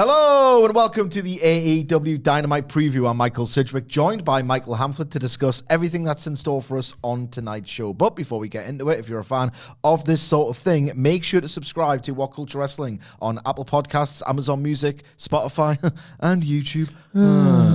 Hello and welcome to the AEW Dynamite preview. I'm Michael Sidgwick, joined by Michael Hamflett to discuss everything that's in store for us on tonight's show. But before we get into it, if you're a fan of this sort of thing, make sure to subscribe to WhatCulture Wrestling on Apple Podcasts, Amazon Music, Spotify, and YouTube,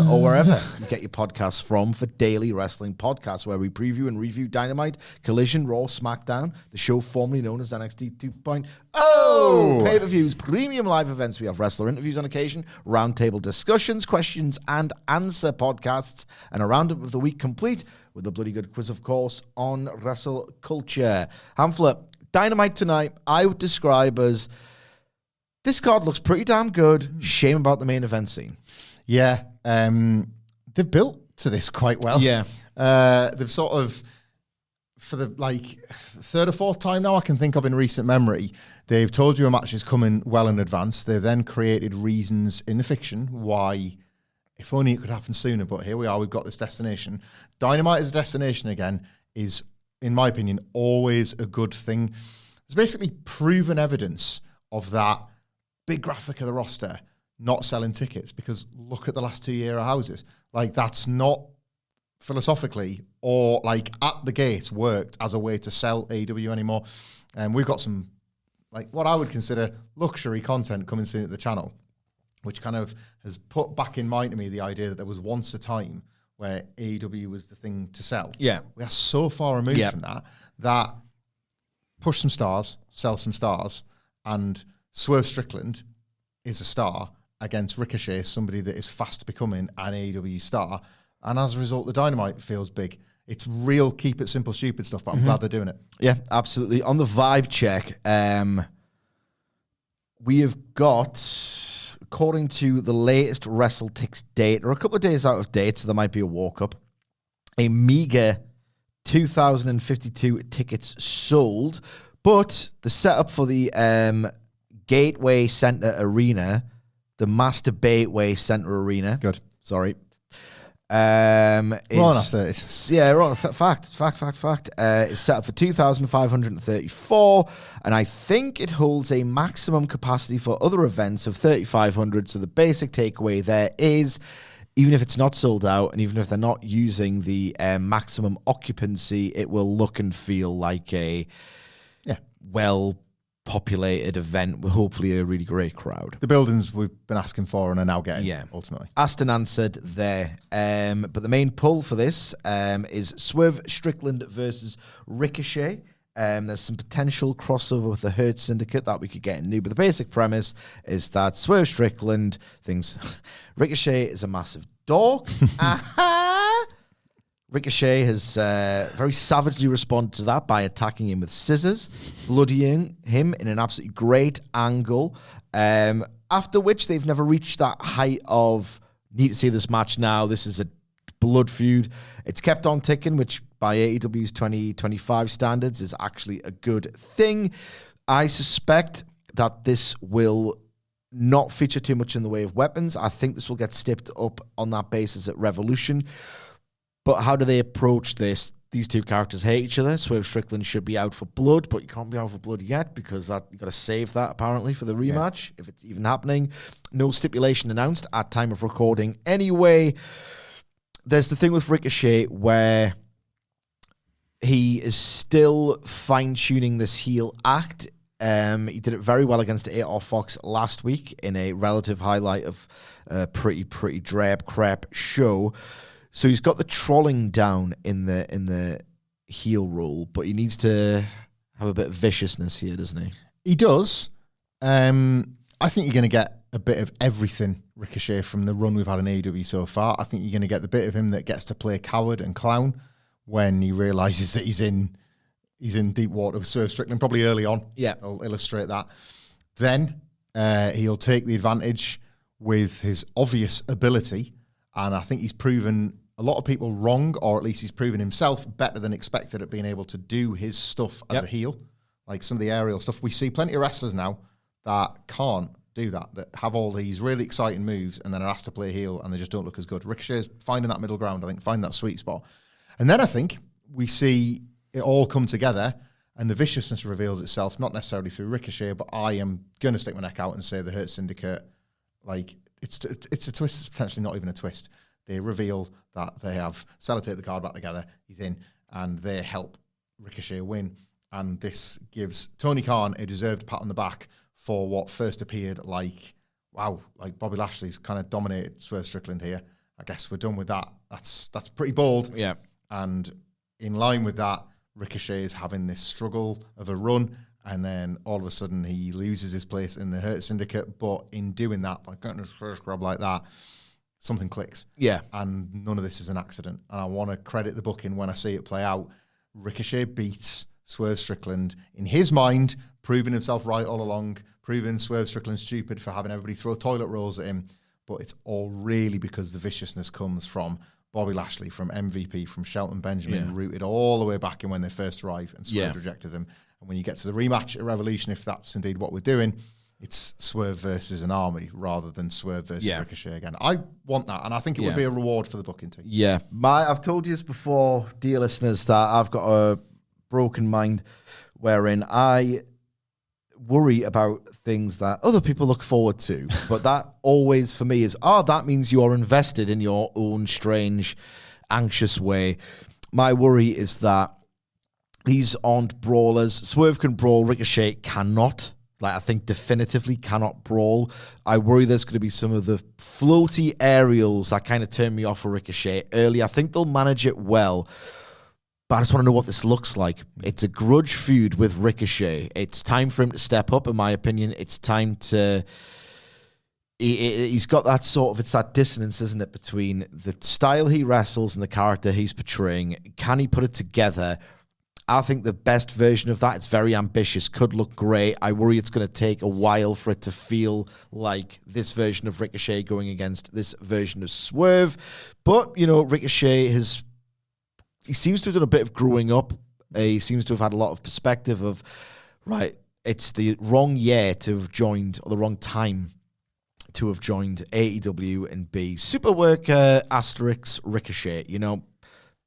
or wherever you get your podcasts from for daily wrestling podcasts, where we preview and review Dynamite, Collision, Raw, SmackDown, the show formerly known as NXT 2.0, pay-per-views, premium live events. We have wrestler interviews on occasion, roundtable discussions, questions and answer podcasts, and a roundup of the week complete with a bloody good quiz, of course, on WhatCulture. Hamflett, Dynamite tonight, I would describe as this card looks pretty damn good. Shame about the main event scene. Yeah, they've built to this quite well. Yeah. They've sort of, for the third or fourth time now I can think of in recent memory, they've told you a match is coming well in advance. They've then created reasons in the fiction why, if only it could happen sooner, but here we are, we've got this destination. Dynamite as a destination again is, in my opinion, always a good thing. There's basically proven evidence of that big graphic of the roster not selling tickets, because look at the last 2 year houses. That's not philosophically or at the gate worked as a way to sell AEW anymore. And we've got some what I would consider luxury content coming soon at the channel, which kind of has put back in mind to me the idea that there was once a time where AEW was the thing to sell. Yeah. We are so far removed from that push some stars, sell some stars, and Swerve Strickland is a star against Ricochet, somebody that is fast becoming an AEW star. And as a result, the Dynamite feels big. It's real keep it simple, stupid stuff, but I'm glad they're doing it. Yeah, absolutely. On the vibe check, we have got, according to the latest WrestleTix date, or a couple of days out of date, so there might be a walk-up, a meager 2,052 tickets sold, but the setup for the Gateway Center Arena, the Master Bateway Center Arena. Good. Sorry. We're on our 30s. Yeah, we're on fact. It's set up for 2,534, and I think it holds a maximum capacity for other events of 3,500. So the basic takeaway there is, even if it's not sold out, and even if they're not using the maximum occupancy, it will look and feel like a well-populated event with hopefully a really great crowd. The buildings we've been asking for and are now getting, ultimately. Asked and answered there. But the main pull for this is Swerve Strickland versus Ricochet. There's some potential crossover with the Hurt Syndicate that we could get into, but the basic premise is that Swerve Strickland thinks Ricochet is a massive dork. Ricochet has very savagely responded to that by attacking him with scissors, bloodying him in an absolutely great angle, after which they've never reached that height of need to see this match now, this is a blood feud. It's kept on ticking, which by AEW's 2025 standards is actually a good thing. I suspect that this will not feature too much in the way of weapons. I think this will get stepped up on that basis at Revolution. But how do they approach this? These two characters hate each other. Swerve Strickland should be out for blood, but you can't be out for blood yet because you got to save that apparently for the rematch, if it's even happening. No stipulation announced at time of recording. Anyway, there's the thing with Ricochet where he is still fine-tuning this heel act. He did it very well against AR Fox last week in a relative highlight of a pretty drab crap show. So he's got the trolling down in the heel role, but he needs to have a bit of viciousness here, doesn't he? He does. I think you're going to get a bit of everything, Ricochet, from the run we've had in AEW so far. I think you're going to get the bit of him that gets to play coward and clown when he realises that he's in deep water with Swerve Strickland, probably early on. Yeah. I'll illustrate that. Then he'll take the advantage with his obvious ability, and I think he's proven a lot of people wrong, or at least he's proven himself better than expected at being able to do his stuff as a heel. Like some of the aerial stuff. We see plenty of wrestlers now that can't do that have all these really exciting moves and then are asked to play heel and they just don't look as good. Ricochet's finding that middle ground, I think, find that sweet spot. And then I think we see it all come together and the viciousness reveals itself, not necessarily through Ricochet, but I am going to stick my neck out and say the Hurt Syndicate like it's a twist. It's potentially not even a twist. They reveal that they have sellotaped the card back together. He's in, and they help Ricochet win. And this gives Tony Khan a deserved pat on the back for what first appeared like, wow, like Bobby Lashley's kind of dominated Swerve Strickland here. I guess we're done with that. That's pretty bold. Yeah. And in line with that, Ricochet is having this struggle of a run, and then all of a sudden he loses his place in the Hurt Syndicate. But in doing that, by getting his first grab like that, something clicks. Yeah. And none of this is an accident. And I want to credit the booking when I see it play out. Ricochet beats Swerve Strickland, in his mind, proving himself right all along, proving Swerve Strickland stupid for having everybody throw toilet rolls at him. But it's all really because the viciousness comes from Bobby Lashley, from MVP, from Shelton Benjamin, rooted all the way back in when they first arrived, and Swerve rejected them. And when you get to the rematch at Revolution, if that's indeed what we're doing, it's Swerve versus an army rather than Swerve versus Ricochet again. I want that, and I think it would be a reward for the booking team. Yeah. I've told you this before, dear listeners, that I've got a broken mind wherein I worry about things that other people look forward to, but that always for me is, that means you're invested in your own strange, anxious way. My worry is that these aren't brawlers. Swerve can brawl, Ricochet cannot. I think definitively cannot brawl. I worry there's going to be some of the floaty aerials that kind of turn me off for Ricochet early. I think they'll manage it well, but I just want to know what this looks like. It's a grudge feud with Ricochet. It's time for him to step up, in my opinion. It's time to... He's got that sort of... It's that dissonance, isn't it, between the style he wrestles and the character he's portraying. Can he put it together? I think the best version of that, it's very ambitious, could look great. I worry it's going to take a while for it to feel like this version of Ricochet going against this version of Swerve. But, Ricochet he seems to have done a bit of growing up. He seems to have had a lot of perspective of, right, it's the wrong year to have joined, or the wrong time to have joined AEW and be super worker asterisk Ricochet.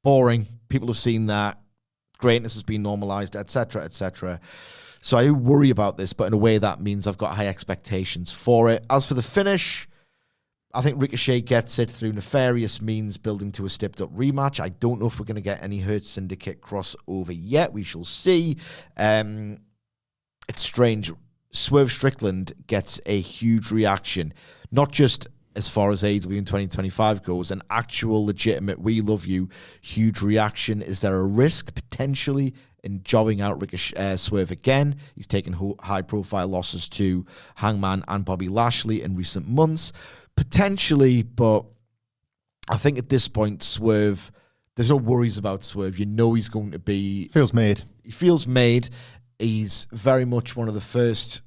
Boring. People have seen that. Greatness has been normalized, etc., etc. So I worry about this, but in a way that means I've got high expectations for it. As for the finish, I think Ricochet gets it through nefarious means, building to a stepped-up rematch. I don't know if we're going to get any Hurt Syndicate crossover yet. We shall see. It's strange. Swerve Strickland gets a huge reaction, not just as far as AEW in 2025 goes, an actual legitimate, we love you, huge reaction. Is there a risk, potentially, in jobbing out Swerve again? He's taken high-profile losses to Hangman and Bobby Lashley in recent months. Potentially, but I think at this point, Swerve, there's no worries about Swerve. He's going to be... Feels made. He feels made. He's very much one of the first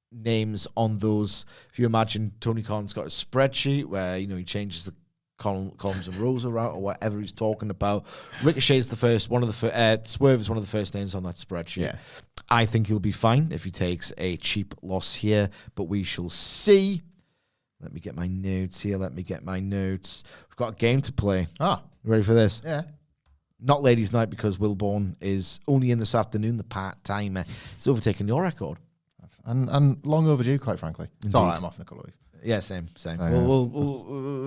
names on those. If you imagine Tony Khan's got a spreadsheet where, he changes the columns and rows around or whatever he's talking about. Ricochet's the first, Swerve is one of the first names on that spreadsheet. Yeah. I think he'll be fine if he takes a cheap loss here, but we shall see. Let me get my notes here. We've got a game to play. You ready for this? Yeah. Not Ladies' Night because Wilborn is only in this afternoon, the part-timer. It's overtaken your record. And long overdue, quite frankly. It's all right, I'm off in a couple of weeks. Yeah, same.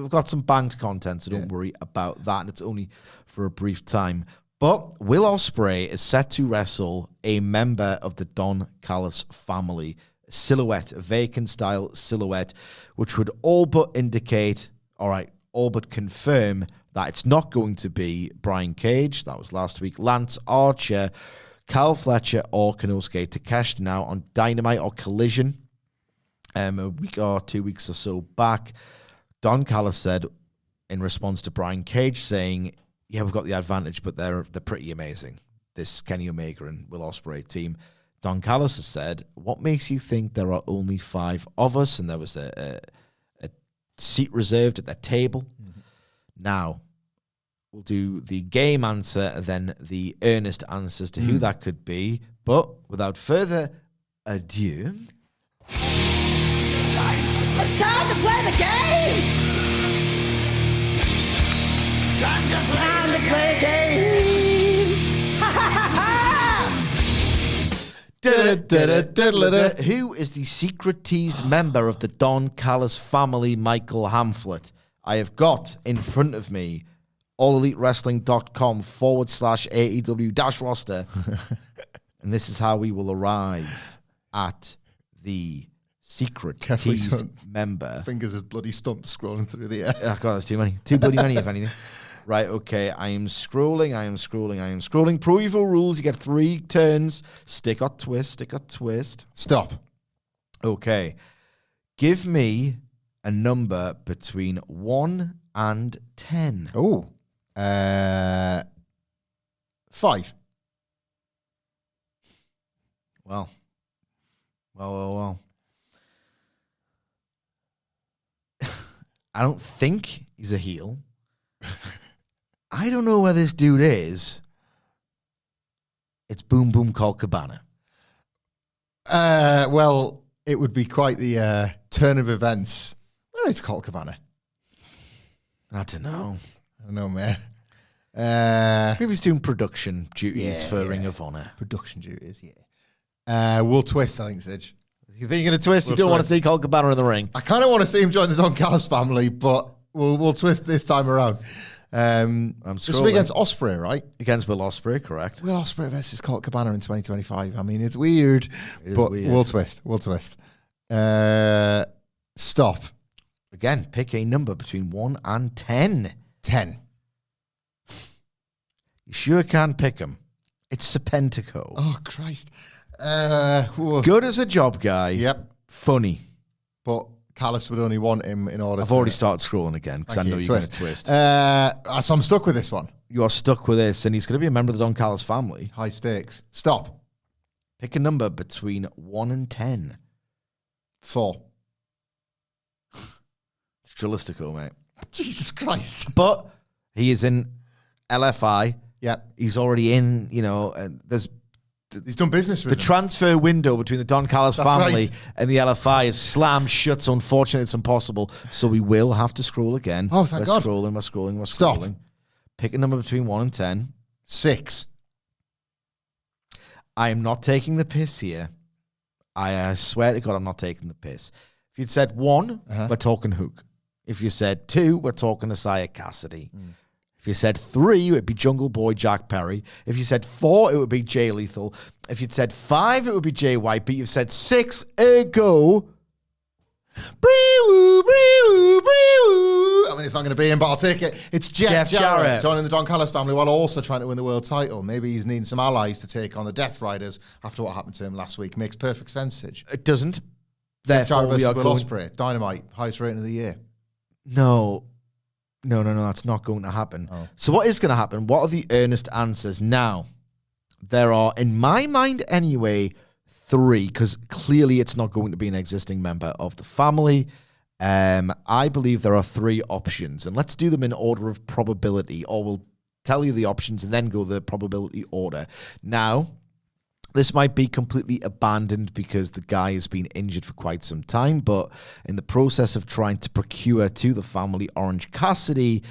We've got some banked content, so don't worry about that, and it's only for a brief time. But Will Ospreay is set to wrestle a member of the Don Callis family. Silhouette, a vacant-style silhouette, which would all but confirm that it's not going to be Brian Cage, that was last week, Lance Archer, Kyle Fletcher, or Konosuke Takeshita now on Dynamite or Collision. A week or 2 weeks or so back, Don Callis said in response to Brian Cage saying, yeah, we've got the advantage, but they're pretty amazing, this Kenny Omega and Will Ospreay team. Don Callis has said, what makes you think there are only 5 of us? And there was a seat reserved at the table. Mm-hmm. Now, we'll do the game answer and then the earnest answers to who that could be. But without further ado... It's time to play the game! Time to play the game! Ha ha ha ha! Who is the secret teased member of the Don Callis family, Michael Hamflett? I have got in front of me allelitewrestling.com/AEW-roster. And this is how we will arrive at the secret teased member. Fingers is bloody stumped scrolling through the air. Oh, God, that's too many. Too bloody many, if anything. Right, okay. I am scrolling. Pro Evo rules. You get 3 turns. Stick or twist. Stop. Okay. Give me a number between 1 and 10. Oh. 5. Well. I don't think he's a heel. I don't know where this dude is. It's Boom Boom Colt Cabana. Well, it would be quite the turn of events. Where is Colt Cabana? I don't know. I don't know, man. Maybe he's doing production duties for Ring of Honor. Production duties, yeah. We'll twist, I think, Sidge. You think you're going to twist? You don't want to see Colt Cabana in the ring? I kind of want to see him join the Don Callis family, but we'll twist this time around. This will be against Ospreay, right? Against Will Ospreay, correct. Will Ospreay versus Colt Cabana in 2025. I mean, it's weird, but we'll twist. Stop. Again, pick a number between 1 and 10. 10. You sure can pick him. It's Serpentico. Oh, Christ. Good as a job guy. Yep. Funny. But Callis would only want him in order I've already started scrolling again because I know you're going to twist. So I'm stuck with this one. You are stuck with this, and he's going to be a member of the Don Callis family. High stakes. Stop. Pick a number between 1 and 10. 4. It's Jalistico, mate. Jesus Christ. But he is in LFI. Yeah. He's already in, He's done business with the transfer window between the Don Callis family right. and the LFI is slammed shut, so unfortunately it's impossible. So we will have to scroll again. Oh, thank God. We're scrolling. Stop. Pick a number between 1 and 10. 6. I am not taking the piss here. I swear to God, I'm not taking the piss. If you'd said 1, we're talking Hook. If you said 2, we're talking Isaiah Cassidy. If you said 3, it would be Jungle Boy Jack Perry. If you said 4, it would be Jay Lethal. If you'd said 5, it would be Jay White. But you've said 6, ergo. I mean, it's not going to be him, but I'll take it. It's Jeff Jarrett joining the Don Callis family while also trying to win the world title. Maybe he's needing some allies to take on the Death Riders after what happened to him last week. Makes perfect sense, Sidge. It doesn't. Jeff Jarrett versus Will Ospreay. Dynamite. Highest rating of the year. No, that's not going to happen. Oh. So what is going to happen? What are the earnest answers? Now, there are, in my mind anyway, 3, because clearly it's not going to be an existing member of the family. I believe there are 3 options, and let's do them in order of probability, or we'll tell you the options and then go the probability order. Now, this might be completely abandoned because the guy has been injured for quite some time, but in the process of trying to procure to the family Orange Cassidy,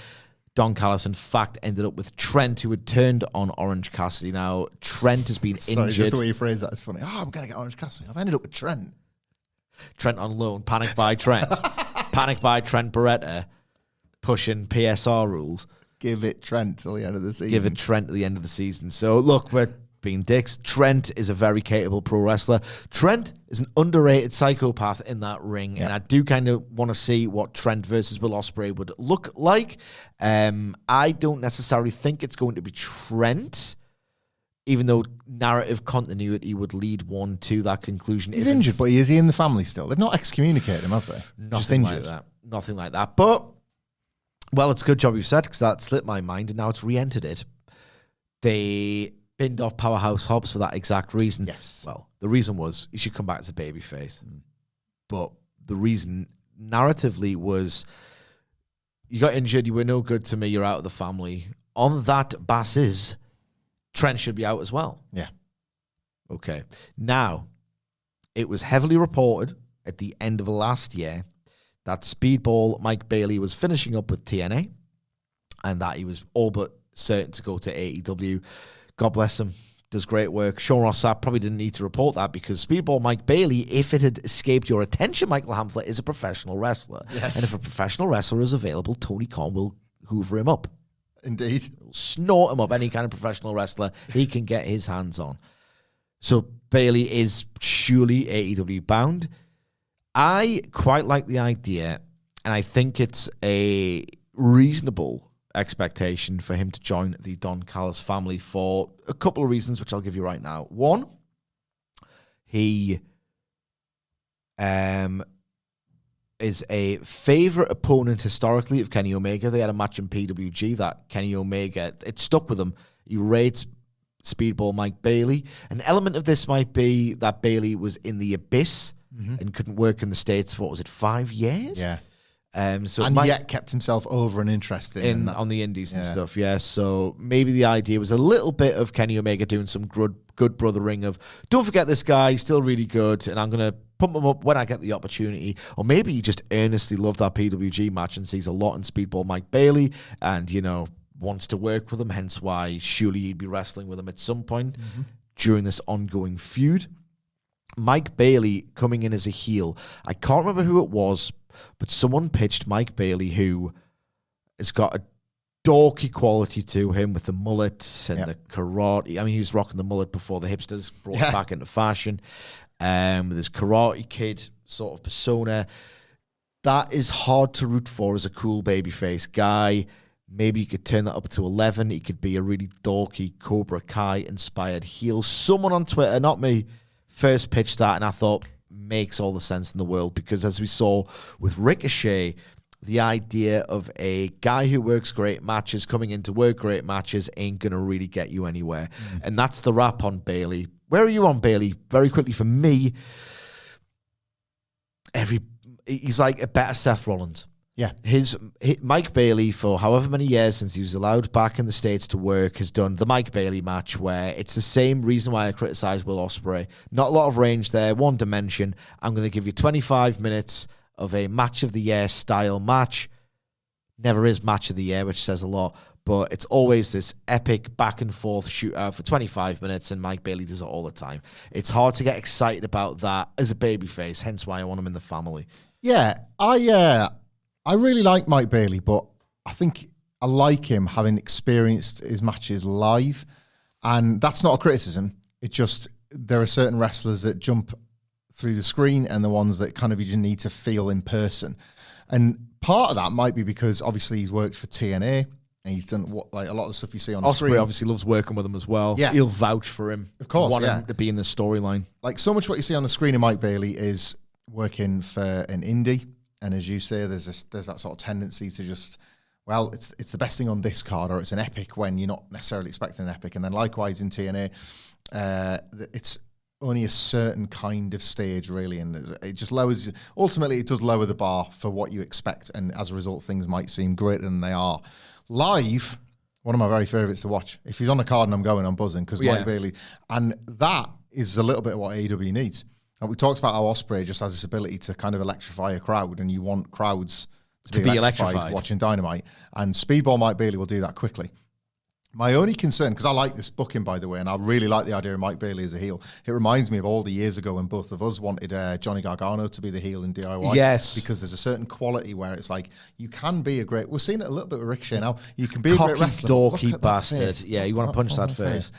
Don Callis, in fact, ended up with Trent, who had turned on Orange Cassidy. Now, Trent has been injured. Just the way you phrase that is funny. Oh, I'm going to get Orange Cassidy. I've ended up with Trent. Trent on loan. Panic by Trent. Panic by Trent Beretta. Pushing PSR rules. Give it Trent till the end of the season. Give it Trent at the end of the season. So, look, we're being dicks. Trent is a very capable pro wrestler. Trent is an underrated psychopath in that ring, and I do kind of want to see what Trent versus Will Ospreay would look like. I don't necessarily think it's going to be Trent, even though narrative continuity would lead one to that conclusion. He's injured, but is he in the family still? They've not excommunicated him, have they? Nothing like that. Nothing like that. But, well, it's a good job you've said, because that slipped my mind, and now it's re-entered it. They binned off Powerhouse Hobbs for that exact reason. Yes. Well, the reason was he should come back as a babyface. But the reason narratively was you got injured, you were no good to me, you're out of the family. On that basis, Trent should be out as well. Yeah. Okay. Now, it was heavily reported at the end of last year that Speedball Mike Bailey was finishing up with TNA and that he was all but certain to go to AEW. God bless him. does great work. Sean Ross Sapp probably didn't need to report that because Speedball Mike Bailey, if it had escaped your attention, Michael Hamflett is a professional wrestler. Yes. And if a professional wrestler is available, Tony Khan will hoover him up. Indeed. He'll snort him up. Any kind of professional wrestler he can get his hands on. So Bailey is surely AEW bound. I quite like the idea, and I think it's a reasonable expectation for him to join the Don Callis family for a couple of reasons, which I'll give you right now. One, he is a favorite opponent historically of Kenny Omega. They had a match in PWG that Kenny Omega, it stuck with him. He rates Speedball Mike Bailey. An element of this might be that Bailey was in the abyss and couldn't work in the States for, 5 years? Yeah. So and yet kept himself over and interested on the indies and stuff, yeah. So maybe the idea was a little bit of Kenny Omega doing some good brothering of, don't forget this guy, he's still really good, and I'm going to pump him up when I get the opportunity. Or maybe he just earnestly loved that PWG match and sees a lot in Speedball Mike Bailey and, wants to work with him, hence why surely he'd be wrestling with him at some point during this ongoing feud. Mike Bailey coming in as a heel. I can't remember who it was, but someone pitched Mike Bailey, who has got a dorky quality to him with the mullet and the karate. I mean, he was rocking the mullet before the hipsters brought it back into fashion. With his Karate Kid sort of persona. That is hard to root for as a cool babyface guy. Maybe you could turn that up to 11. He could be a really dorky Cobra Kai-inspired heel. Someone on Twitter, not me, first pitched that, and I thought, makes all the sense in the world, because as we saw with Ricochet, the idea of a guy who works great matches coming in to work great matches ain't going to really get you anywhere. And that's the wrap on Bailey. Where are you on Bailey? Very quickly, for me, he's like a better Seth Rollins. Yeah. Mike Bailey, for however many years since he was allowed back in the States to work, has done the Mike Bailey match, where it's the same reason why I criticize Will Ospreay. Not a lot of range there, one dimension. I'm going to give you 25 minutes of a match of the year style match. Never is match of the year, which says a lot, but it's always this epic back and forth shootout for 25 minutes, and Mike Bailey does it all the time. It's hard to get excited about that as a babyface, hence why I want him in the family. Yeah, I really like Mike Bailey, but I think I like him having experienced his matches live, and that's not a criticism. It just, there are certain wrestlers that jump through the screen and the ones that kind of you just need to feel in person. And part of that might be because obviously he's worked for TNA and he's done a lot of the stuff you see on the screen. Ospreay obviously loves working with him as well. Yeah. He'll vouch for him. Of course, want him to be in the storyline. Like, so much what you see on the screen of Mike Bailey is working for an indie. And as you say, there's that sort of tendency to just, well, it's the best thing on this card, or it's an epic when you're not necessarily expecting an epic. And then likewise in TNA, it's only a certain kind of stage, really, and it just lowers. Ultimately, it does lower the bar for what you expect, and as a result, things might seem greater than they are. Live, one of my very favourites to watch. If he's on the card and I'm buzzing, because Mike Bailey, and that is a little bit of what AEW needs. And we talked about how Ospreay just has this ability to kind of electrify a crowd, and you want crowds to be electrified watching Dynamite, and Speedball Mike Bailey will do that quickly. My only concern, because I like this booking, by the way, and I really like the idea of Mike Bailey as a heel. It reminds me of all the years ago when both of us wanted Johnny Gargano to be the heel in DIY. Yes. Because there's a certain quality where it's like, you can be a great... We're seeing it a little bit with Ricochet now. You can be a great wrestler. Dorky bastard. Yeah, you want to punch that face.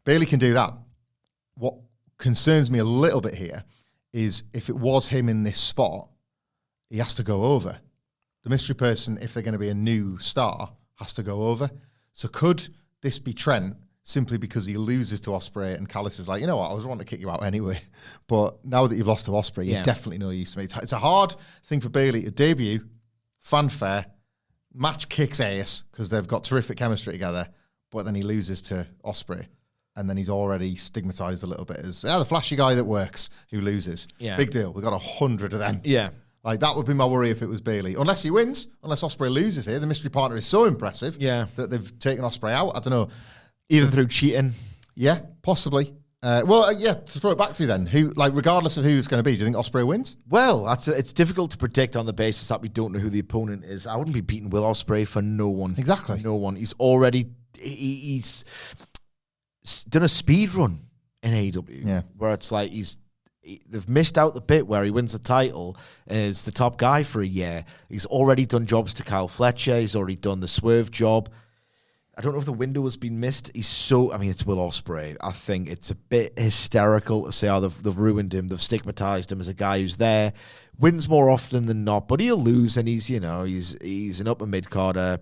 Bailey can do that. What concerns me a little bit here is if it was him in this spot, he has to go over. The mystery person, if they're going to be a new star, has to go over. So could this be Trent simply because he loses to Ospreay and Callis is like, you know what, I was wanting to kick you out anyway. But now that you've lost to Ospreay, you definitely know you used to me. It's a hard thing for Bailey to debut, fanfare, match kicks ass because they've got terrific chemistry together, but then he loses to Ospreay. And then he's already stigmatized a little bit as the flashy guy that works who loses. Yeah. Big deal. We've got 100 of them. Yeah. Like, that would be my worry if it was Bailey. Unless he wins, unless Ospreay loses here. The mystery partner is so impressive that they've taken Ospreay out. I don't know. Either through cheating. Yeah, possibly. To throw it back to you then. Regardless of who it's going to be, do you think Ospreay wins? Well, it's difficult to predict on the basis that we don't know who the opponent is. I wouldn't be beating Will Ospreay for no one. Exactly. No one. He's already... He's done a speed run in AEW, where it's like they've missed out the bit where he wins the title and is the top guy for a year. He's already done jobs to Kyle Fletcher. He's already done the Swerve job. I don't know if the window has been missed. It's Will Ospreay. I think it's a bit hysterical to say how they've ruined him. They've stigmatized him as a guy who's there, wins more often than not, but he'll lose, and he's an upper mid-carder.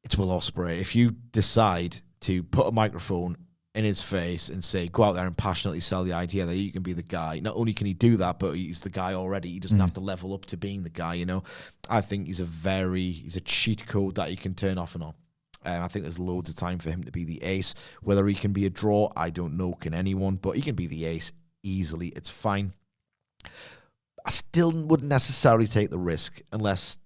It's Will Ospreay. If you decide to put a microphone in his face and say, go out there and passionately sell the idea that you can be the guy. Not only can he do that, but he's the guy already. He doesn't have to level up to being the guy, I think he's a cheat code that he can turn off and on. I think there's loads of time for him to be the ace. Whether he can be a draw, I don't know. Can anyone? But he can be the ace easily. It's fine. I still wouldn't necessarily take the risk unless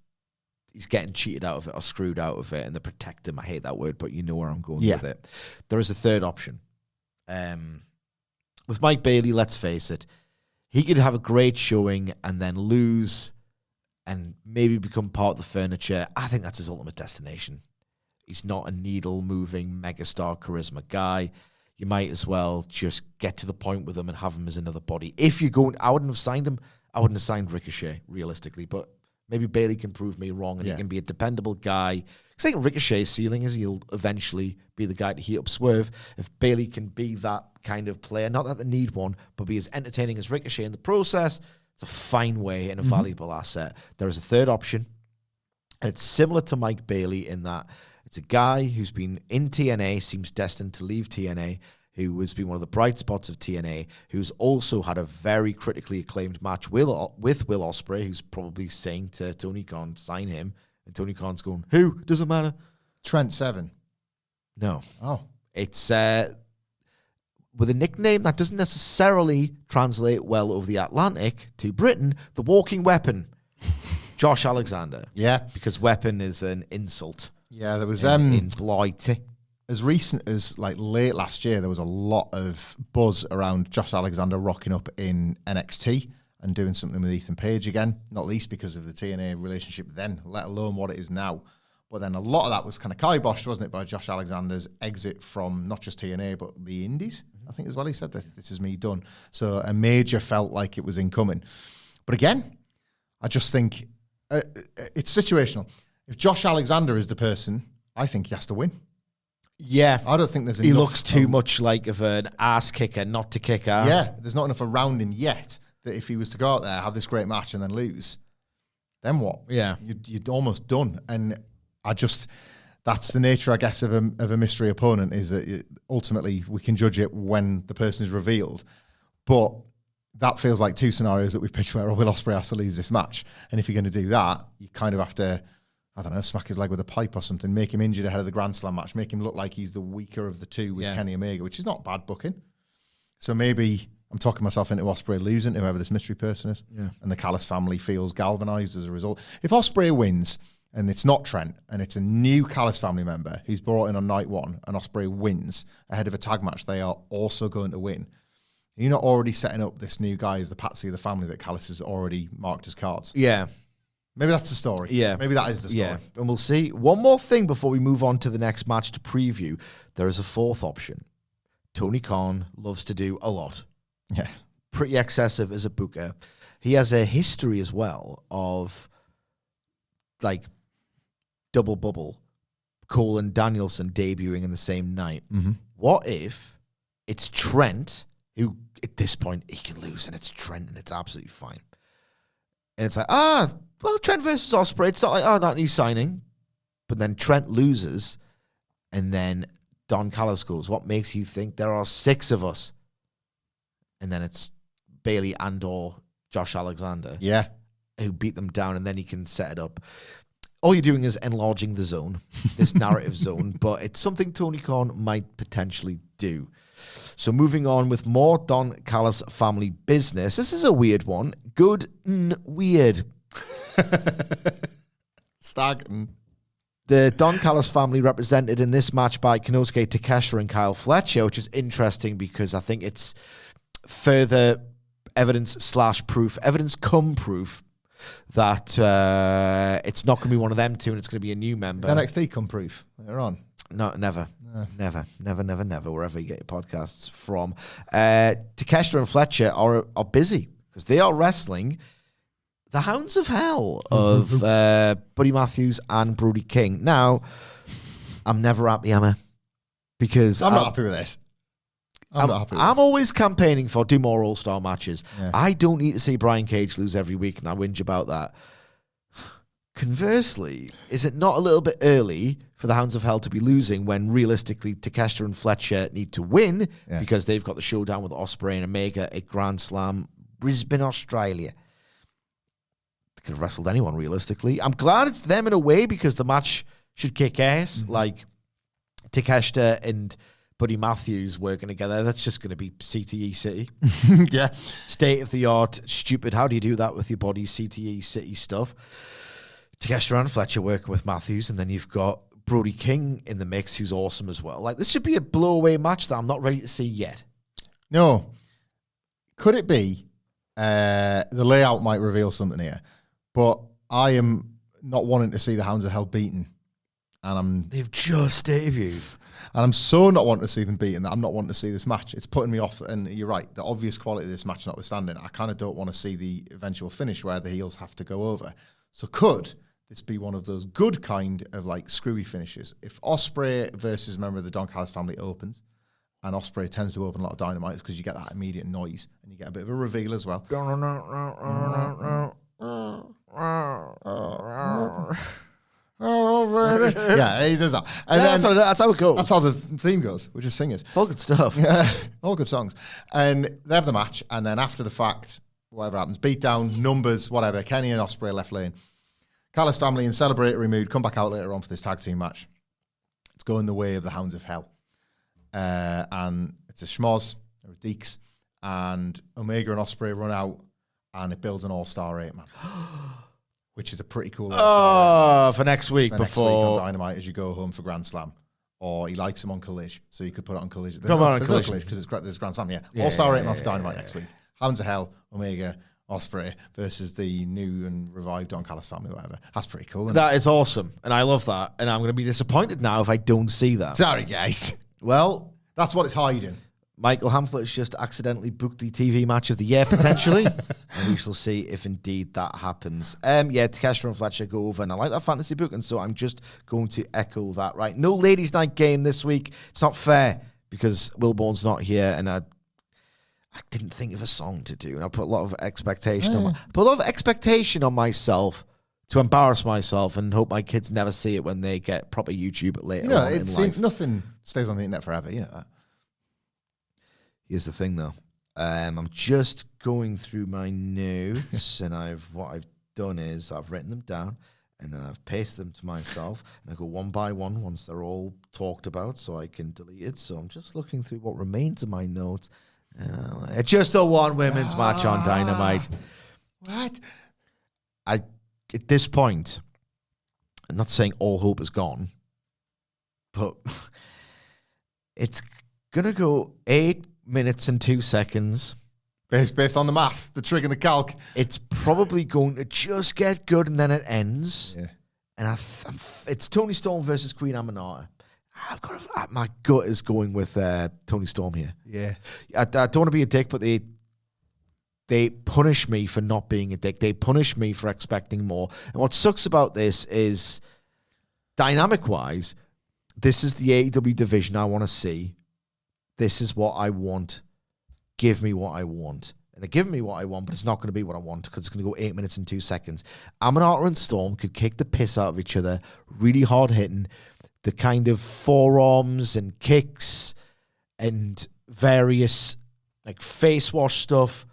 he's getting cheated out of it or screwed out of it and they protect him. I hate that word, but you know where I'm going with it. There is a third option. With Mike Bailey, let's face it, he could have a great showing and then lose and maybe become part of the furniture. I think that's his ultimate destination. He's not a needle-moving, megastar charisma guy. You might as well just get to the point with him and have him as another body. If you're going, I wouldn't have signed him. I wouldn't have signed Ricochet, realistically. But maybe Bailey can prove me wrong and he can be a dependable guy. Because I think Ricochet's ceiling is he'll eventually be the guy to heat up Swerve. If Bailey can be that kind of player, not that they need one, but be as entertaining as Ricochet in the process, it's a fine way and a valuable asset. There is a third option. And it's similar to Mike Bailey in that it's a guy who's been in TNA, seems destined to leave TNA, who has been one of the bright spots of TNA, who's also had a very critically acclaimed match with Will Ospreay, who's probably saying to Tony Khan, sign him. And Tony Khan's going, who? Doesn't matter. Trent Seven. No. Oh. It's with a nickname that doesn't necessarily translate well over the Atlantic to Britain, the walking weapon, Josh Alexander. Yeah. Because weapon is an insult. Yeah, there was in Blighty. As recent as late last year, there was a lot of buzz around Josh Alexander rocking up in NXT and doing something with Ethan Page again, not least because of the TNA relationship then, let alone what it is now. But then a lot of that was kind of kiboshed, wasn't it, by Josh Alexander's exit from not just TNA, but the Indies, I think as well. He said that this is me done. So a major felt like it was incoming. But again, I just think it's situational. If Josh Alexander is the person, I think he has to win. Yeah. I don't think there's enough. He looks too much like of an ass kicker not to kick ass. Yeah, there's not enough around him yet that if he was to go out there, have this great match and then lose, then what? Yeah. You're almost done. And that's the nature, I guess, of a mystery opponent, is that ultimately we can judge it when the person is revealed. But that feels like two scenarios that we've pitched where Will Ospreay has to lose this match. And if you're going to do that, you kind of have to, I don't know, smack his leg with a pipe or something, make him injured ahead of the Grand Slam match, make him look like he's the weaker of the two with Kenny Omega, which is not bad booking. So maybe I'm talking myself into Ospreay losing, whoever this mystery person is, and the Callis family feels galvanized as a result. If Ospreay wins, and it's not Trent, and it's a new Callis family member who's brought in on night one, and Ospreay wins ahead of a tag match they are also going to win, you're not already setting up this new guy as the patsy of the family that Callis has already marked his cards. Yeah. Maybe that's the story. Yeah. Maybe that is the story. Yeah. And we'll see. One more thing before we move on to the next match to preview. There is a fourth option. Tony Khan loves to do a lot. Yeah. Pretty excessive as a booker. He has a history as well of double bubble. Cole and Danielson debuting in the same night. Mm-hmm. What if it's Trent, who at this point he can lose, and it's Trent and it's absolutely fine. And it's like, well, Trent versus Ospreay, it's not like, that new signing. But then Trent loses, and then Don Callis goes, what makes you think there are 6 of us? And then it's Bailey and or Josh Alexander. Yeah. Who beat them down, and then he can set it up. All you're doing is enlarging the zone, this narrative zone, but it's something Tony Khan might potentially do. So moving on with more Don Callis family business. This is a weird one. Good and weird. Stagnant. The Don Callis family represented in this match by Konosuke Takeshita and Kyle Fletcher, which is interesting because I think it's further evidence/proof, evidence cum proof that it's not going to be one of them two and it's going to be a new member. NXT come proof. They're on. No, never. Wherever you get your podcasts from. Takeshita and Fletcher are busy because they are wrestling the Hounds of Hell of Buddy Matthews and Brody King. Now, I'm never happy, am I? Because I'm not happy with this. I'm not happy with this. I'm always campaigning for do more All-Star matches. Yeah. I don't need to see Brian Cage lose every week, and I whinge about that. Conversely, is it not a little bit early for the Hounds of Hell to be losing when realistically Takeshita and Fletcher need to win because they've got the showdown with Ospreay and Omega at Grand Slam, Brisbane, Australia? They could have wrestled anyone realistically. I'm glad it's them in a way because the match should kick ass. Like Takeshita and Buddy Matthews working together, that's just going to be CTE City. Yeah. State of the art, stupid. How do you do that with your body? CTE City stuff. Takeshita and Fletcher working with Matthews, and then you've got Brody King in the mix, who's awesome as well. Like, this should be a blow-away match that I'm not ready to see yet. No. Could it be the layout might reveal something here, but I am not wanting to see the Hounds of Hell beaten. And They've just debuted. And I'm so not wanting to see them beaten that I'm not wanting to see this match. It's putting me off, and you're right, the obvious quality of this match notwithstanding, I kind of don't want to see the eventual finish where the heels have to go over. So could this be one of those good kind of like screwy finishes? If Ospreay versus a member of the Don Callis family opens, and Ospreay tends to open a lot of Dynamites because you get that immediate noise, and you get a bit of a reveal as well. Yeah, he does that. And that's how it goes. That's how the theme goes, which is singers. It's all good stuff. Yeah, all good songs. And they have the match, and then after the fact, whatever happens, beat down, numbers, whatever, Kenny and Ospreay left lane. Callis family in celebratory mood, come back out later on for this tag team match. It's going the way of the Hounds of Hell. And it's a schmoz, or a deeks, and Omega and Ospreay run out, and it builds an all-star 8-man. Which is a pretty cool. For next week for before next week on Dynamite as you go home for Grand Slam, or he likes him on Collision, so you could put it on Collision. Come on, Collision because there's Grand Slam. All Star 8-man for Dynamite next week. Hounds of Hell, Omega, Ospreay versus the new and revived Don Callis family, whatever. That's pretty cool. That is awesome, and I love that. And I'm going to be disappointed now if I don't see that. Sorry, guys. Well, that's what it's hiding. Michael Hamflett has just accidentally booked the TV match of the year, potentially. And we shall see if indeed that happens. Takeshita and Fletcher go over, and I like that fantasy booking, so I'm just going to echo that, right? No ladies' night game this week. It's not fair, because Wilborn's not here, and I didn't think of a song to do, and I put a lot of expectation on myself to embarrass myself and hope my kids never see it when they get proper YouTube later on in life. Nothing stays on the internet forever, you know that. Here's the thing, though. I'm just going through my notes, and what I've done is I've written them down, and then I've pasted them to myself, and I go one by one once they're all talked about, so I can delete it. So I'm just looking through what remains of my notes. Just the one women's match on Dynamite. What? At this point, I'm not saying all hope is gone, but it's gonna go 8 minutes and 2 seconds. Based on the math, the trig and the calc. It's probably going to just get good and then it ends. Yeah. And it's Toni Storm versus Queen Aminata. My gut is going with Toni Storm here. Yeah. I don't want to be a dick, but they punish me for not being a dick. They punish me for expecting more. And what sucks about this is, dynamic-wise, this is the AEW division I want to see. This is what I want. Give me what I want. And they're giving me what I want, but it's not going to be what I want because it's going to go 8 minutes and 2 seconds. Aminata and Storm could kick the piss out of each other, really hard hitting. The kind of forearms and kicks and various like face wash stuff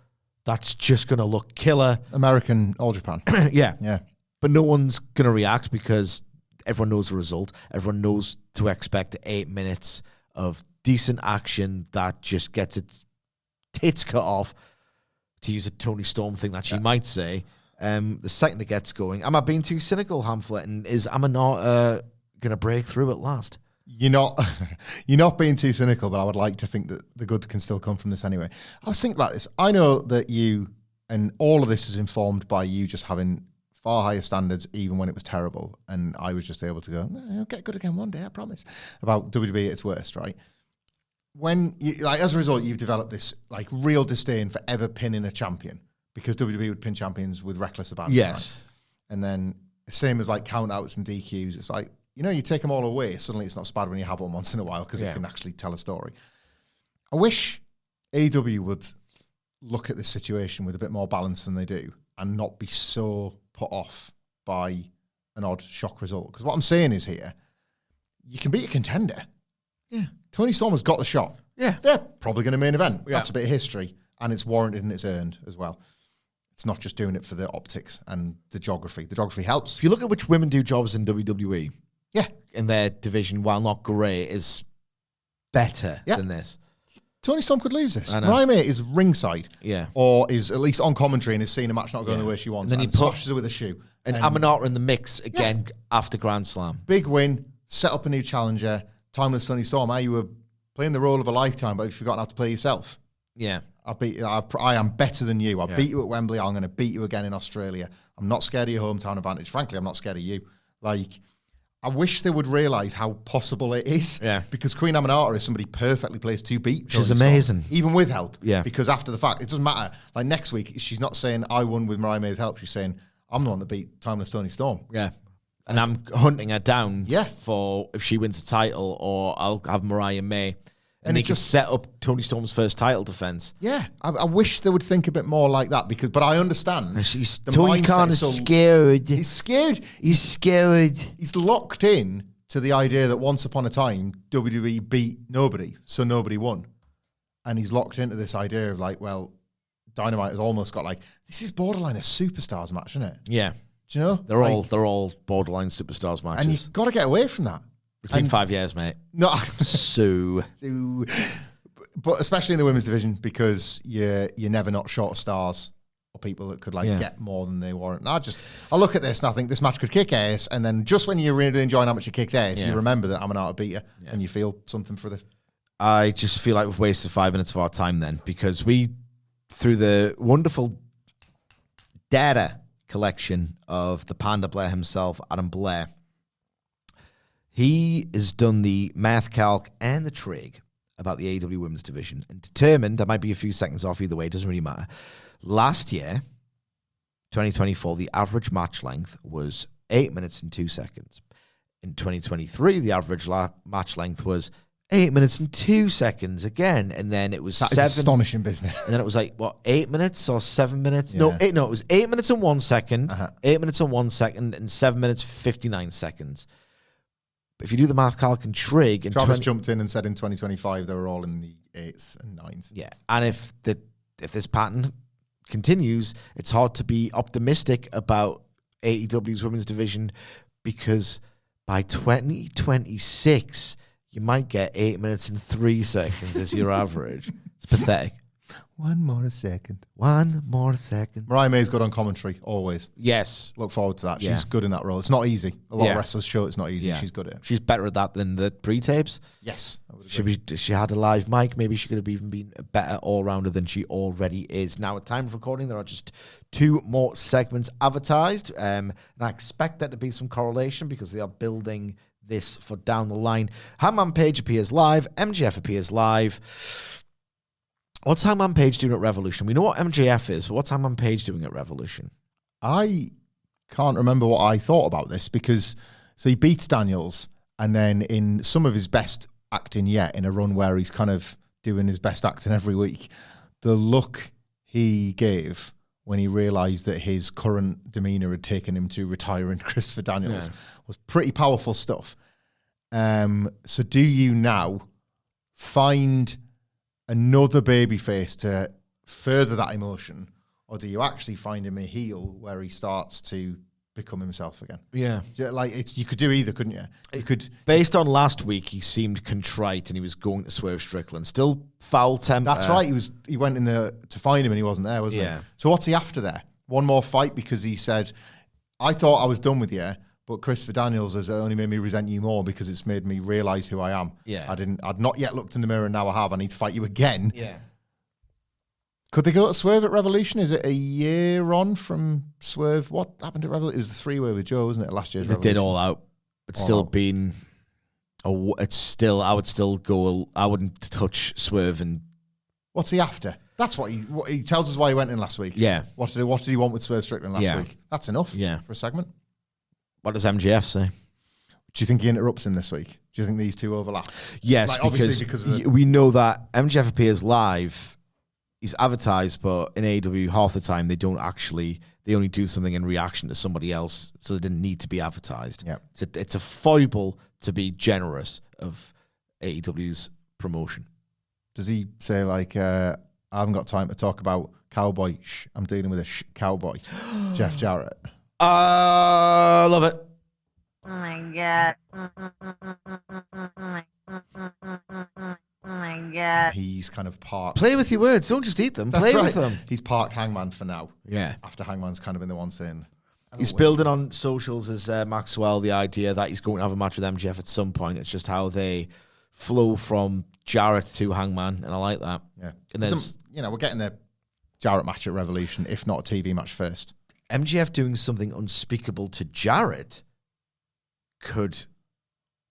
that's just going to look killer. American All Japan. Yeah. But no one's going to react because everyone knows the result. Everyone knows to expect 8 minutes of decent action that just gets its tits cut off, to use a Toni Storm thing that she might say. The second it gets going, am I being too cynical, Hamflett? And is Aminata going to break through at last? You're not being too cynical, but I would like to think that the good can still come from this anyway. I was thinking about this. I know that you, and all of this is informed by you just having far higher standards, even when it was terrible. And I was just able to go, no, I'll get good again one day, I promise. About WWE at its worst, right? When you, like, as a result, you've developed this like real disdain for ever pinning a champion, because WWE would pin champions with reckless abandon. Yes. Right? And then same as like count outs and DQs. It's like, you take them all away. Suddenly it's not so bad when you have one once in a while, because it can actually tell a story. I wish AEW would look at this situation with a bit more balance than they do, and not be so put off by an odd shock result. Because what I'm saying is here, you can beat a contender. Yeah. Toni Storm has got the shot. Yeah. They're probably going to main event. Yeah. That's a bit of history, and it's warranted and it's earned as well. It's not just doing it for the optics and the geography. The geography helps. If you look at which women do jobs in WWE, Yeah. in their division, while not great, is better than this. Toni Storm could lose this. I know. Mariah May is ringside. Yeah. Or is at least on commentary and is seeing a match not going the way she wants. And then And you put- smashes her with a shoe. And Aminata in the mix again after Grand Slam. Big win. Set up a new challenger. Timeless Toni Storm. You were playing the role of a lifetime, but you've forgotten how to play yourself. Yeah. I am better than you. I beat you at Wembley. I'm going to beat you again in Australia. I'm not scared of your hometown advantage. Frankly, I'm not scared of you. Like, I wish they would realise how possible it is. Yeah. Because Queen Aminata is somebody perfectly placed to beat. She's Toni Storm, amazing. even with help. Yeah. Because after the fact, it doesn't matter. Like next week, she's not saying I won with Mariah May's help. She's saying I'm the one that beat Timeless Toni Storm. Yeah. And I'm hunting her down Yeah. for if she wins a title, or I'll have Mariah May. And it they just just- set up Toni Storm's first title defense. Yeah, I wish they would think a bit more like that, but I understand. The Tony mindset Khan is so- scared. He's scared. He's scared. He's locked in to the idea that once upon a time WWE beat nobody, so nobody won, and he's locked into this idea of like, well, Dynamite has almost got like, this is borderline a superstars match, isn't it? Yeah. Do you know? They're all borderline superstars matches. and you've got to get away from that. It's been 5 years, mate. No, So but especially in the women's division, because you're never not short of stars or people that could get more than they warrant. And I look at this and I think this match could kick ass, and then just when you're really enjoying how much it kicks ass, you remember that Aminata beat her, and you feel something for this. I just feel like we've wasted 5 minutes of our time then, because we, through the wonderful data collection of the Panda Blair himself, Adam Blair, he has done the math calc and the trig about the AEW women's division and determined, I might be a few seconds off either way, it doesn't really matter. Last year, 2024, the average match length was 8 minutes and 2 seconds. In 2023, the average match length was 8 minutes and 2 seconds again, and then it was That is 7. astonishing business. And then it was like, what, 8 minutes or 7 minutes? Yeah. It was 8 minutes and 1 second, 8 minutes and 1 second, and 7 minutes, 59 seconds. But if you do the math calc and trig... Travis jumped in and said in 2025 they were all in the 8s and 9s. Yeah, and if this pattern continues, it's hard to be optimistic about AEW's women's division, because by 2026... you might get 8 minutes and 3 seconds as your average. It's pathetic. One more second. Mariah May's good on commentary, always. Yes. Look forward to that. Yeah. She's good in that role. It's not easy. A lot Yeah. of wrestlers show it's not easy. Yeah. She's good at it. She's better at that than the pre-tapes. Yes. I would agree. She had a live mic. Maybe she could have even been a better all-rounder than she already is. Now, at time of recording, there are just 2 more segments advertised. And I expect there to be some correlation, because they are building this for down the line. Hangman Page appears live. MJF appears live. What's Hangman Page doing at Revolution? We know what MJF is, but what's Hangman Page doing at Revolution? I can't remember what I thought about this, because so he beats Daniels, and then in some of his best acting yet, in a run where he's kind of doing his best acting every week, the look he gave when he realised that his current demeanour had taken him to retiring Christopher Daniels was pretty powerful stuff. So do you now find another babyface to further that emotion, or do you actually find him a heel where he starts to become himself again? Yeah. Like you could do either, couldn't you? You could. Based on last week, he seemed contrite and he was going to Swerve Strickland. Still foul temper. That's right. He went in there to find him and he wasn't there, wasn't Yeah. he? So what's he after there? One more fight, because he said, I thought I was done with you, but Christopher Daniels has only made me resent you more, because it's made me realise who I am. Yeah. I'd not yet looked in the mirror, and now I have. I need to fight you again. Yeah. Could they go to Swerve at Revolution? Is it a year on from Swerve? What happened at Revolution? It was the three-way with Joe, wasn't it, last year's They Revolution? did All Out. It's All still Out. been... It's still... I would still go... I wouldn't touch Swerve and... What's he after? That's what he tells us why he went in last week. Yeah. What did he want with Swerve Strickland last week? That's enough for a segment. What does MJF say? Do you think he interrupts him this week? Do you think these two overlap? Yes, Like, obviously because of we know that MJF appears live. He's advertised, but in AEW, half the time they don't actually... They only do something in reaction to somebody else, so they didn't need to be advertised. Yeah. It's a foible to be generous of AEW's promotion. Does he say, like, I haven't got time to talk about cowboy? I'm dealing with a cowboy. Jeff Jarrett. Love it. Oh my god. Oh my god. He's kind of parked. Play with your words. Don't just eat them. That's Play right. with them. He's parked Hangman for now. Yeah. After Hangman's kind of been the one saying... He's building on socials as Maxwell the idea that he's going to have a match with MJF at some point. It's just how they flow from Jarrett to Hangman, and I like that. Yeah. And there's we're getting the Jarrett match at Revolution, if not a TV match first. MJF doing something unspeakable to Jarrett could...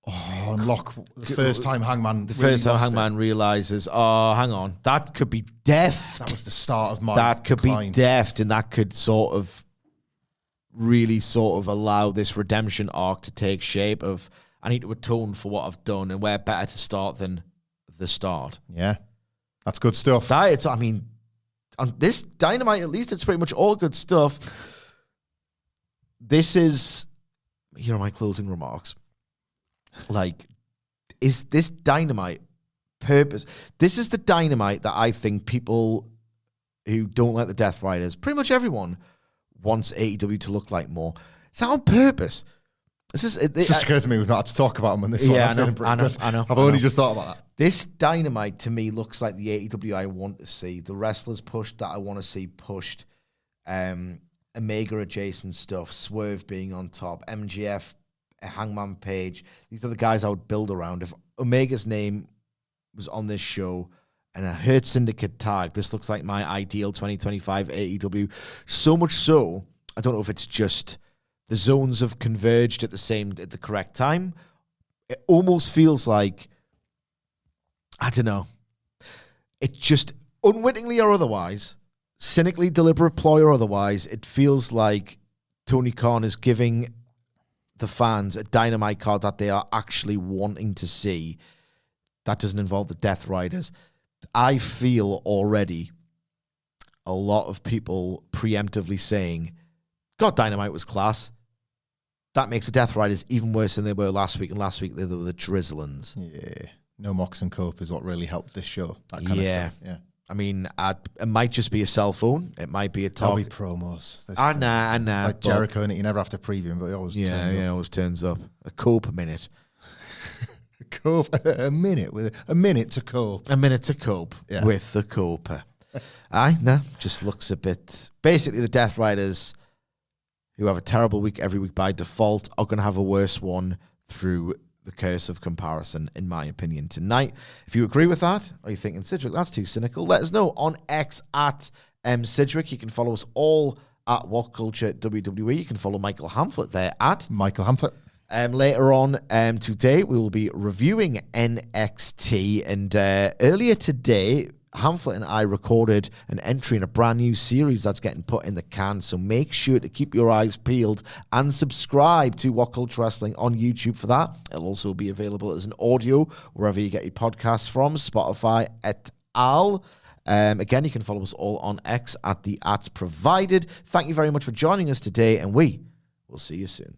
Unlock the first time Hangman... The really first time lost Hangman realizes, oh, hang on, that could be death. That was the start of my That could decline. be deft, and that could sort of really sort of allow this redemption arc to take shape of, I need to atone for what I've done, and where better to start than the start. Yeah. That's good stuff. On this Dynamite, at least, it's pretty much all good stuff. Here are my closing remarks. Like, is this Dynamite purpose? This is the Dynamite that I think people who don't like the Death Riders, pretty much everyone, wants AEW to look like more. It's not on purpose. It just occurred to me we've not had to talk about them on this one. Yeah, I know. I've only just thought about that. This Dynamite, to me, looks like the AEW I want to see. The wrestlers pushed that I want to see pushed. Omega adjacent stuff. Swerve being on top. MJF, Hangman Page. These are the guys I would build around. If Omega's name was on this show and a Hurt Syndicate tag, this looks like my ideal 2025 AEW. So much so, I don't know if it's just the zones have converged at the correct time. It almost feels like, I don't know, it just, unwittingly or otherwise, cynically, deliberate ploy or otherwise, it feels like Tony Khan is giving the fans a Dynamite card that they are actually wanting to see. That doesn't involve the Death Riders. I feel already a lot of people preemptively saying, God, Dynamite was class. That makes the Death Riders even worse than they were last week, and last week they were the Drizzlins. Yeah. No Mox and Cope is what really helped this show. That kind of stuff. Yeah. I mean, it might just be a cell phone. It might be a There'll talk. be promos. I know. Like Jericho, and you never have to preview him, but he always turns up. Yeah, always turns up. A Cope a minute. Cope, a minute to cope. A minute to cope with the Coper. Just looks a bit... Basically, the Death Riders, who have a terrible week every week by default, are going to have a worse one through the curse of comparison, in my opinion, tonight. If you agree with that, or you're thinking, Sidgwick, that's too cynical, let us know on X at Sidgwick. You can follow us all at WhatCulture WWE. You can follow Michael Hamflett there at Michael Hamflett. Later on today, we will be reviewing NXT. And earlier today, Hamflett and I recorded an entry in a brand new series that's getting put in the can. So make sure to keep your eyes peeled and subscribe to WhatCulture Wrestling on YouTube for that. It'll also be available as an audio wherever you get your podcasts from, Spotify et al. Again, you can follow us all on X at the @provided. Thank you very much for joining us today, and we will see you soon.